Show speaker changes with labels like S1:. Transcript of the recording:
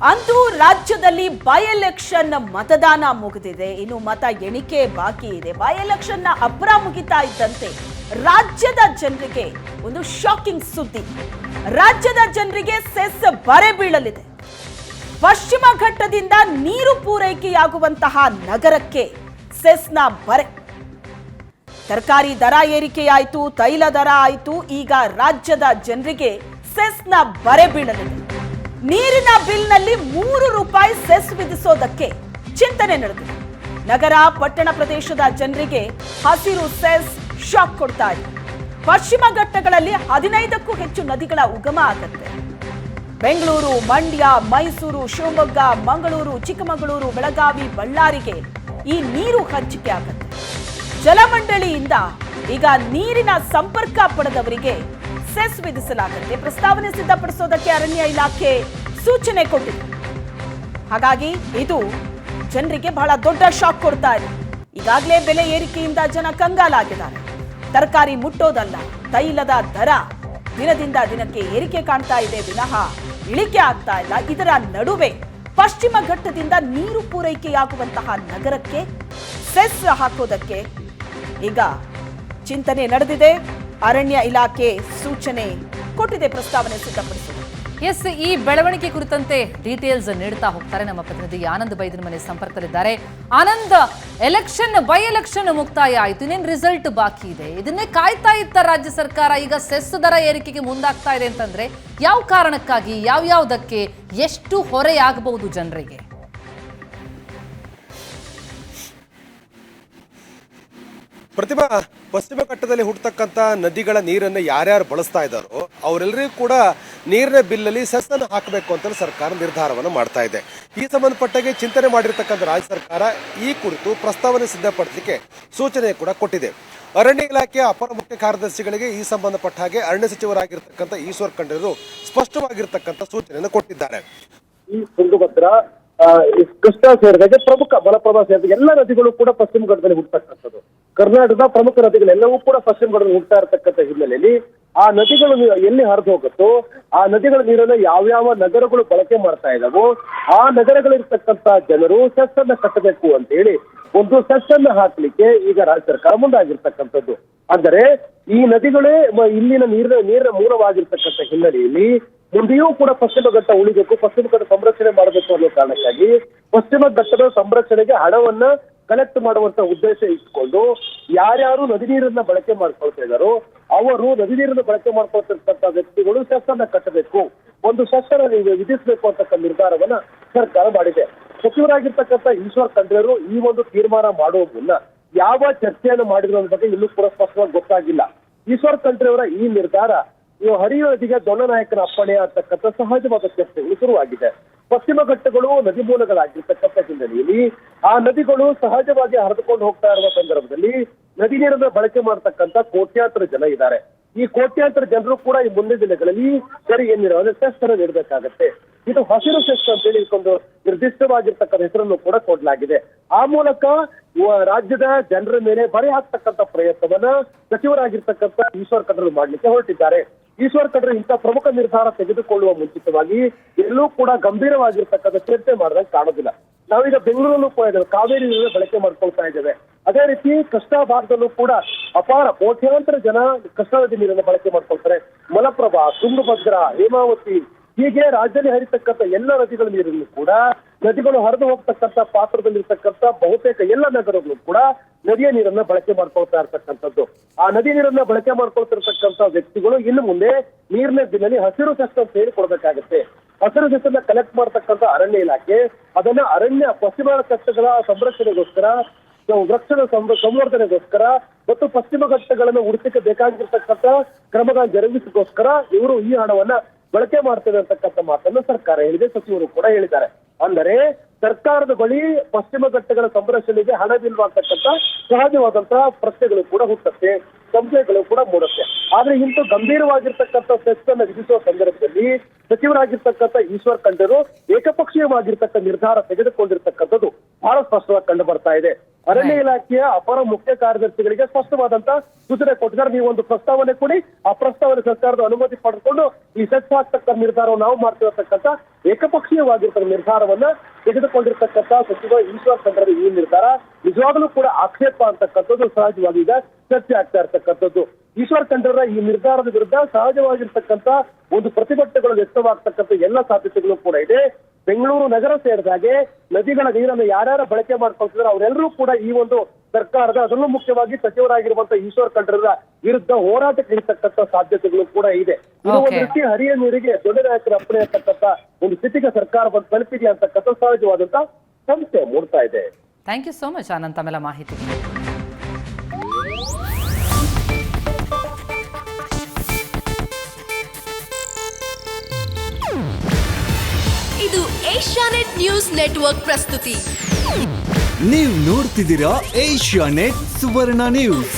S1: ಅಂತೂ ರಾಜ್ಯದಲ್ಲಿ by election ಮತದಾನ ಮುಗಿದಿದೆ. ಇನ್ನು ಮತ ಎಣಿಕೆ ಬಾಕಿ ಇದೆ. ಬೈ ಎಲೆಕ್ಷನ್ ನ ಅಬ್ಬರ ಮುಗಿತಾ ಇದ್ದಂತೆ ರಾಜ್ಯದ ಜನರಿಗೆ ಒಂದು ಶಾಕಿಂಗ್ ಸುದ್ದಿ. ರಾಜ್ಯದ ಜನರಿಗೆ ಸೆಸ್ ಬರೆ ಬೀಳಲಿದೆ. ಪಶ್ಚಿಮ ಘಟ್ಟದಿಂದ ನೀರು ಪೂರೈಕೆಯಾಗುವಂತಹ ನಗರಕ್ಕೆ ಸೆಸ್ನ ಬರೆ. ತರಕಾರಿ ದರ ಏರಿಕೆಯಾಯಿತು, ತೈಲ ದರ ಆಯಿತು. ಈಗ ರಾಜ್ಯದ ಜನರಿಗೆ ಸೆಸ್ನ ಬರೆ ಬೀಳಲಿದೆ. ನೀರಿನ ಬಿಲ್ನಲ್ಲಿ ₹3 ಸೆಸ್ ವಿಧಿಸೋದಕ್ಕೆ ಚಿಂತನೆ ನಡೆದಿದೆ. ನಗರ ಪಟ್ಟಣ ಪ್ರದೇಶದ ಜನರಿಗೆ ಹಸಿರು ಸೆಸ್ ಶಾಕ್ ಕೊಡ್ತಾ ಇದೆ. ಪಶ್ಚಿಮ ಘಟ್ಟಗಳಲ್ಲಿ 15ಕ್ಕೂ ಹೆಚ್ಚು ನದಿಗಳ ಉಗಮ ಆಗುತ್ತೆ. ಬೆಂಗಳೂರು, ಮಂಡ್ಯ, ಮೈಸೂರು, ಶಿವಮೊಗ್ಗ, ಮಂಗಳೂರು, ಚಿಕ್ಕಮಗಳೂರು, ಬೆಳಗಾವಿ, ಬಳ್ಳಾರಿಗೆ ಈ ನೀರು ಹಂಚಿಕೆ ಆಗುತ್ತೆ. ಜಲಮಂಡಳಿಯಿಂದ ಈಗ ನೀರಿನ ಸಂಪರ್ಕ ಪಡೆದವರಿಗೆ ಸೆಸ್ ವಿಧಿಸಲಾಗುತ್ತೆ. ಪ್ರಸ್ತಾವನೆ ಸಿದ್ಧಪಡಿಸೋದಕ್ಕೆ ಅರಣ್ಯ ಇಲಾಖೆ ಸೂಚನೆ ಕೊಟ್ಟಿದೆ. ಹಾಗಾಗಿ ಇದು ಜನರಿಗೆ ಬಹಳ ದೊಡ್ಡ ಶಾಕ್ ಕೊಡ್ತಾ ಇದೆ. ಈಗಾಗಲೇ ಬೆಲೆ ಏರಿಕೆಯಿಂದ ಜನ ಕಂಗಾಲಾಗಿದ್ದಾರೆ. ತರಕಾರಿ ಮುಟ್ಟೋದಲ್ಲ, ತೈಲದ ದರ ದಿನದಿಂದ ದಿನಕ್ಕೆ ಏರಿಕೆ ಕಾಣ್ತಾ ಇದೆ, ವಿನಃ ಇಳಿಕೆ ಆಗ್ತಾ ಇಲ್ಲ. ಇದರ ನಡುವೆ ಪಶ್ಚಿಮ ಘಟ್ಟದಿಂದ ನೀರು ಪೂರೈಕೆಯಾಗುವಂತಹ ನಗರಕ್ಕೆ ಸೆಸ್ ಹಾಕೋದಕ್ಕೆ ಈಗ ಚಿಂತನೆ ನಡೆದಿದೆ. ಅರಣ್ಯ ಇಲಾಖೆ ಸೂಚನೆ ಕೊಟ್ಟಿದೆ ಪ್ರಸ್ತಾವನೆ ಸಿದ್ಧಪಡಿಸಿದೆ.
S2: ಎಸ್, ಈ ಬೆಳವಣಿಗೆ ಕುರಿತಂತೆ ಡೀಟೇಲ್ಸ್ ನೀಡ್ತಾ ಹೋಗ್ತಾರೆ ನಮ್ಮ ಪ್ರತಿನಿಧಿ ಆನಂದ್ ಬೈದಿನ ಮನೆ ಸಂಪರ್ಕದಲ್ಲಿದ್ದಾರೆ. ಆನಂದ್, ಬೈ ಎಲೆಕ್ಷನ್ ಮುಕ್ತಾಯ ಆಯಿತು, ಇನ್ನೇನು ರಿಸಲ್ಟ್ ಬಾಕಿ ಇದೆ. ಇದನ್ನೇ ಕಾಯ್ತಾ ಇತ್ತ ರಾಜ್ಯ ಸರ್ಕಾರ. ಈಗ ಸೆಸ್ ದರ ಏರಿಕೆಗೆ ಮುಂದಾಗ್ತಾ ಇದೆ ಅಂತಂದ್ರೆ ಯಾವ ಕಾರಣಕ್ಕಾಗಿ, ಯಾವ್ಯಾವುದಕ್ಕೆ, ಎಷ್ಟು ಹೊರೆಯಾಗಬಹುದು ಜನರಿಗೆ?
S3: ಪ್ರತಿಭಾ, ಪಶ್ಚಿಮ ಘಟ್ಟದಲ್ಲಿ ಹುಟ್ಟತಕ್ಕಂಥ ನದಿಗಳ ನೀರನ್ನು ಯಾರ್ಯಾರು ಬಳಸ್ತಾ ಇದ್ದಾರೋ ಅವರೆಲ್ಲರಿಗೂ ಕೂಡ ನೀರಿನ ಬಿಲ್ಲಲ್ಲಿ ಸೆಸ್ ಅನ್ನು ಹಾಕಬೇಕು ಅಂತ ಸರ್ಕಾರ ನಿರ್ಧಾರವನ್ನು ಮಾಡ್ತಾ ಇದೆ. ಈ ಸಂಬಂಧಪಟ್ಟಾಗೆ ಚಿಂತನೆ ಮಾಡಿರ್ತಕ್ಕಂಥ ರಾಜ್ಯ ಸರ್ಕಾರ ಈ ಕುರಿತು ಪ್ರಸ್ತಾವನೆ ಸಿದ್ಧಪಡಿಸಲಿಕ್ಕೆ ಸೂಚನೆ ಕೂಡ ಕೊಟ್ಟಿದೆ. ಅರಣ್ಯ ಇಲಾಖೆಯ ಅಪರ ಮುಖ್ಯ ಕಾರ್ಯದರ್ಶಿಗಳಿಗೆ ಈ ಸಂಬಂಧಪಟ್ಟ ಹಾಗೆ ಅರಣ್ಯ ಸಚಿವರಾಗಿರ್ತಕ್ಕಂಥ ಈಶ್ವರ್ ಖಂಡ್ರೆ ಸ್ಪಷ್ಟವಾಗಿರ್ತಕ್ಕಂಥ ಸೂಚನೆಯನ್ನು ಕೊಟ್ಟಿದ್ದಾರೆ.
S4: ಈ ತುಂಗಭದ್ರಾ, ಕೃಷ್ಣಾ ಸೇರಿದಂತೆ ಪ್ರಮುಖ ಮಲಪ್ರಭಾ ಸೇರಿದ ಎಲ್ಲ ನದಿಗಳು ಕೂಡ ಪಶ್ಚಿಮ ಘಟ್ಟದಲ್ಲಿ ಹುಟ್ಟತಕ್ಕಂಥದ್ದು. ಕರ್ನಾಟಕದ ಪ್ರಮುಖ ನದಿಗಳೆಲ್ಲವೂ ಕೂಡ ಪಶ್ಚಿಮ ಘಟ್ಟದಲ್ಲಿ ಹುಟ್ಟಾ ಇರತಕ್ಕಂಥ ಹಿನ್ನೆಲೆಯಲ್ಲಿ ಆ ನದಿಗಳು ಎಲ್ಲಿ ಹರಿದು ಹೋಗುತ್ತೋ ಆ ನದಿಗಳ ನೀರನ್ನ ಯಾವ್ಯಾವ ನಗರಗಳು ಬಳಕೆ ಮಾಡ್ತಾ ಇದಾವೋ ಆ ನಗರಗಳಿರ್ತಕ್ಕಂಥ ಜನರು ಸೆಸ್ ಅನ್ನ ಕಟ್ಟಬೇಕು ಅಂತ ಹೇಳಿ ಒಂದು ಸೆಸ್ ಅನ್ನ ಹಾಕ್ಲಿಕ್ಕೆ ಈಗ ರಾಜ್ಯ ಸರ್ಕಾರ ಮುಂದಾಗಿರ್ತಕ್ಕಂಥದ್ದು. ಅಂದರೆ ಈ ನದಿಗಳೇ ಇಲ್ಲಿನ ನೀರಿನ ಮೂಲವಾಗಿರ್ತಕ್ಕಂಥ ಹಿನ್ನೆಲೆಯಲ್ಲಿ ಮುಂದೆಯೂ ಕೂಡ ಪಶ್ಚಿಮ ಘಟ್ಟ ಉಳಿಬೇಕು, ಪಶ್ಚಿಮ ಘಟ್ಟ ಸಂರಕ್ಷಣೆ ಮಾಡಬೇಕು ಅನ್ನೋ ಕಾರಣಕ್ಕಾಗಿ ಪಶ್ಚಿಮ ಘಟ್ಟದ ಸಂರಕ್ಷಣೆಗೆ ಹಣವನ್ನ ಕಲೆಕ್ಟ್ ಮಾಡುವಂತ ಉದ್ದೇಶ ಇಟ್ಕೊಂಡು ಯಾರ್ಯಾರು ನದಿ ನೀರನ್ನ ಬಳಕೆ ಮಾಡ್ಕೊಳ್ತಾ ಇದ್ದಾರೋ ಅವರು ನದಿ ನೀರನ್ನು ಬಳಕೆ ಮಾಡ್ಕೊಳ್ತಿರ್ತಕ್ಕಂಥ ವ್ಯಕ್ತಿಗಳು ಸೆಸ್ ಅನ್ನ ಕಟ್ಟಬೇಕು, ಒಂದು ಸೆಸ್ ಅನ್ನ ವಿಧಿಸಬೇಕು ಅಂತಕ್ಕಂಥ ನಿರ್ಧಾರವನ್ನ ಸರ್ಕಾರ ಮಾಡಿದೆ. ಸಚಿವರಾಗಿರ್ತಕ್ಕಂಥ ಈಶ್ವರ್ ಖಂಡ್ರೆ ಈ ಒಂದು ತೀರ್ಮಾನ ಮಾಡುವ ಮುನ್ನ ಯಾವ ಚರ್ಚೆಯನ್ನು ಮಾಡಿದ್ರು ಅನ್ನೋ ಬಗ್ಗೆ ಇನ್ನೂ ಕೂಡ ಸ್ಪಷ್ಟವಾಗಿ ಗೊತ್ತಾಗಿಲ್ಲ. ಈಶ್ವರ್ ಖಂಡ್ರೆ ಅವರ ಈ ನಿರ್ಧಾರ ಹರಿಯುವ ನದಿಗೆ ದೊಡ್ಡ ನಾಯಕನ ಅಪ್ಪಣೆ ಅಂತಕ್ಕಂಥ ಸಹಜವಾದ ಚರ್ಚೆಗಳು ಶುರುವಾಗಿದೆ. ಪಶ್ಚಿಮ ಘಟ್ಟಗಳು ನದಿ ಮೂಲಗಳಾಗಿರ್ತಕ್ಕಂಥ ಹಿನ್ನೆಲೆಯಲ್ಲಿ ಆ ನದಿಗಳು ಸಹಜವಾಗಿ ಹರಿದುಕೊಂಡು ಹೋಗ್ತಾ ಇರುವ ಸಂದರ್ಭದಲ್ಲಿ ನದಿ ನೀರನ್ನ ಬಳಕೆ ಮಾಡತಕ್ಕಂಥ ಕೋಟ್ಯಾಂತರ ಜನ ಇದ್ದಾರೆ. ಈ ಕೋಟ್ಯಾಂತರ ಜನರು ಕೂಡ ಈ ಮುಂದಿನ ದಿನಗಳಲ್ಲಿ ಸರಿ ಏನಿರೋ ಸೆಸ್ ಅನ್ನು ನೀಡಬೇಕಾಗತ್ತೆ. ಇದು ಹಸಿರು ಸೆಸ್ ಅಂತೇಳಿ ಒಂದು ನಿರ್ದಿಷ್ಟವಾಗಿರ್ತಕ್ಕಂಥ ಹೆಸರನ್ನು ಕೂಡ ಕೊಡಲಾಗಿದೆ. ಆ ಮೂಲಕ ರಾಜ್ಯದ ಜನರ ಮೇಲೆ ಬರೆ ಹಾಕ್ತಕ್ಕಂಥ ಪ್ರಯತ್ನವನ್ನ ಸಚಿವರಾಗಿರ್ತಕ್ಕಂಥ ಈಶ್ವರ್ ಖಂಡ್ರೆ ಮಾಡ್ಲಿಕ್ಕೆ ಹೊರಟಿದ್ದಾರೆ. ಈಶ್ವರ್ ಖಂಡ್ರೆ ಇಂಥ ಪ್ರಮುಖ ನಿರ್ಧಾರ ತೆಗೆದುಕೊಳ್ಳುವ ಮುಂಚಿತವಾಗಿ ಎಲ್ಲೂ ಕೂಡ ಗಂಭೀರವಾಗಿರ್ತಕ್ಕಂಥ ಚರ್ಚೆ ಮಾಡಿದಾಗ ಕಾಣೋದಿಲ್ಲ. ನಾವೀಗ ಬೆಂಗಳೂರಲ್ಲೂ ಕೂಡ ಇದ್ದೇವೆ, ಕಾವೇರಿ ನೀರನ್ನು ಬಳಕೆ ಮಾಡ್ಕೊಳ್ತಾ ಇದ್ದೇವೆ. ಅದೇ ರೀತಿ ಕೃಷ್ಣಾ ಭಾಗದಲ್ಲೂ ಕೂಡ ಅಪಾರ ಕೋಟ್ಯಾಂತರ ಜನ ಕೃಷ್ಣಾ ನದಿ ನೀರನ್ನು ಬಳಕೆ ಮಾಡ್ಕೊಳ್ತಾರೆ. ಮಲಪ್ರಭಾ, ತುಂಗಭದ್ರಾ, ಹೇಮಾವತಿ, ಹೀಗೆ ರಾಜ್ಯದಲ್ಲಿ ಹರಿತಕ್ಕಂಥ ಎಲ್ಲ ನದಿಗಳ ನೀರನ್ನು ಕೂಡ ನದಿಗಳು ಹರಿದು ಹೋಗ್ತಕ್ಕಂಥ ಪಾತ್ರದಲ್ಲಿರ್ತಕ್ಕಂಥ ಬಹುತೇಕ ಎಲ್ಲ ನಗರಗಳು ಕೂಡ ನದಿಯ ನೀರನ್ನ ಬಳಕೆ ಮಾಡ್ಕೊಳ್ತಾ ಇರ್ತಕ್ಕಂಥದ್ದು. ಆ ನದಿ ನೀರನ್ನ ಬಳಕೆ ಮಾಡ್ಕೊಳ್ತಿರ್ತಕ್ಕಂಥ ವ್ಯಕ್ತಿಗಳು ಇನ್ನು ಮುಂದೆ ನೀರಿನ ಬಿಲ್ನಲ್ಲಿ ಹಸಿರು ಸೆಸ್ ಅಂತ ಹೇಳಿ ಕೊಡಬೇಕಾಗತ್ತೆ. ಹಸಿರು ಸೆಸ್ ಅನ್ನ ಕಲೆಕ್ಟ್ ಮಾಡ್ತಕ್ಕಂಥ ಅರಣ್ಯ ಇಲಾಖೆ ಅದನ್ನ ಅರಣ್ಯ ಪಶ್ಚಿಮ ಘಟ್ಟಗಳ ಸಂರಕ್ಷಣೆಗೋಸ್ಕರ, ವೃಕ್ಷದ ಸಂವರ್ಧನೆಗೋಸ್ಕರ ಮತ್ತು ಪಶ್ಚಿಮ ಘಟ್ಟಗಳನ್ನು ಉಳಿಸಲಿಕ್ಕೆ ಬೇಕಾಗಿರ್ತಕ್ಕಂಥ ಕ್ರಮಗಳನ್ನು ಜರುಗಿಸೋಸ್ಕರ ಇವರು ಈ ಹಣವನ್ನ ಬಳಕೆ ಮಾಡ್ತೇವೆ ಅಂತಕ್ಕಂಥ ಮಾತನ್ನು ಸರ್ಕಾರ ಹೇಳಿದೆ, ಸಚಿವರು ಕೂಡ ಹೇಳಿದ್ದಾರೆ. ಅಂದರೆ ಸರ್ಕಾರದ ಬಳಿ ಪಶ್ಚಿಮ ಘಟ್ಟಗಳ ಸಂರಕ್ಷಣೆಗೆ ಹಣವಿಲ್ವಾಗ್ತಕ್ಕಂಥ ಸಹಜವಾದಂತಹ ಪ್ರಶ್ನೆಗಳು ಕೂಡ ಹುಟ್ಟುತ್ತೆ, ಸಂಶಯಗಳು ಕೂಡ ಮೂಡುತ್ತೆ. ಆದ್ರೆ ಇಂಥ ಗಂಭೀರವಾಗಿರ್ತಕ್ಕಂಥ ಸೆಸ್ ಅನ್ನು ವಿಧಿಸುವ ಸಂದರ್ಭದಲ್ಲಿ ಸಚಿವರಾಗಿರ್ತಕ್ಕಂಥ ಈಶ್ವರ್ ಖಂಡ್ರೆ ಏಕಪಕ್ಷೀಯವಾಗಿರ್ತಕ್ಕ ನಿರ್ಧಾರ ತೆಗೆದುಕೊಂಡಿರ್ತಕ್ಕಂಥದ್ದು ಬಹಳ ಸ್ಪಷ್ಟವಾಗಿ ಕಂಡು ಬರ್ತಾ ಇದೆ. ಅರಣ್ಯ ಇಲಾಖೆಯ ಅಪರ ಮುಖ್ಯ ಕಾರ್ಯದರ್ಶಿಗಳಿಗೆ ಸ್ಪಷ್ಟವಾದಂತ ಸೂಚನೆ ಕೊಟ್ಟಿದ್ದಾರೆ. ನೀವು ಒಂದು ಪ್ರಸ್ತಾವನೆ ಕೊಡಿ, ಆ ಪ್ರಸ್ತಾವನೆ ಸರ್ಕಾರದ ಅನುಮತಿ ಪಡೆದುಕೊಂಡು ಈ ಸೆಟ್ ಹಾಕ್ತಕ್ಕಂಥ ನಿರ್ಧಾರವನ್ನು ನಾವು ಮಾಡ್ತಿರತಕ್ಕಂಥ ಏಕಪಕ್ಷೀಯವಾಗಿರ್ತಕ್ಕಂಥ ನಿರ್ಧಾರವನ್ನ ತೆಗೆದುಕೊಂಡಿರ್ತಕ್ಕಂಥ ಸಚಿವ ಈಶ್ವರ್ ಖಂಡ್ರೆ ಈ ನಿರ್ಧಾರ ನಿಜವಾಗ್ಲೂ ಕೂಡ ಆಕ್ಷೇಪ ಅಂತಕ್ಕಂಥದ್ದು ಸಹಜವಾಗಿ ಈಗ ಚರ್ಚೆ ಆಗ್ತಾ ಇರ್ತಕ್ಕಂಥದ್ದು. ಈಶ್ವರ್ ಖಂಡ್ರೆ ಈ ನಿರ್ಧಾರದ ವಿರುದ್ಧ ಸಹಜವಾಗಿರ್ತಕ್ಕಂಥ ಒಂದು ಪ್ರತಿಭಟನೆಗಳು ವ್ಯಕ್ತವಾಗ್ತಕ್ಕಂಥ ಎಲ್ಲ ಸಾಧ್ಯತೆಗಳು ಕೂಡ ಇದೆ. ಬೆಂಗಳೂರು ನಗರ ಸೇರಿದಾಗೆ ನದಿಗಳ ನೀರನ್ನು ಯಾರ್ಯಾರು ಬಳಕೆ ಮಾಡ್ಕೊಳ್ತಿದ್ದಾರೆ ಅವರೆಲ್ಲರೂ ಕೂಡ ಈ ಒಂದು ಸರ್ಕಾರದ, ಅದರಲ್ಲೂ ಮುಖ್ಯವಾಗಿ ಸಚಿವರಾಗಿರುವಂತಹ ಈಶ್ವರ್ ಖಂಡ್ರೆ ವಿರುದ್ಧ ಹೋರಾಟಕ್ಕೆ ಇರತಕ್ಕಂಥ ಸಾಧ್ಯತೆಗಳು ಕೂಡ ಇದೆ. ಇದು ಒಂದು ರೀತಿ ಹರಿಯ ನೀರಿಗೆ ದೊಡ್ಡ ನಾಯಕರ ಅಪ್ಪಣೆ ಅಂತಕ್ಕಂಥ ಒಂದು ಸ್ಥಿತಿಗೆ ಸರ್ಕಾರ ಬಂದು ತಲುಪಿದೆ ಅಂತಕ್ಕಂಥ ಸಹಜವಾದಂತ ಸಂಶಯ ಮೂಡ್ತಾ ಇದೆ.
S2: Thank you so much Anand ತಮ್ಮೆಲ್ಲ ಮಾಹಿತಿ.
S5: ಇದು ಏಷ್ಯಾನೆಟ್ ನ್ಯೂಸ್ ನೆಟ್ವರ್ಕ್ ಪ್ರಸ್ತುತಿ.
S6: ನೀವು ನೋಡ್ತಿದ್ದೀರಾ ಏಷ್ಯಾನೆಟ್ ಸುವರ್ಣ ನ್ಯೂಸ್.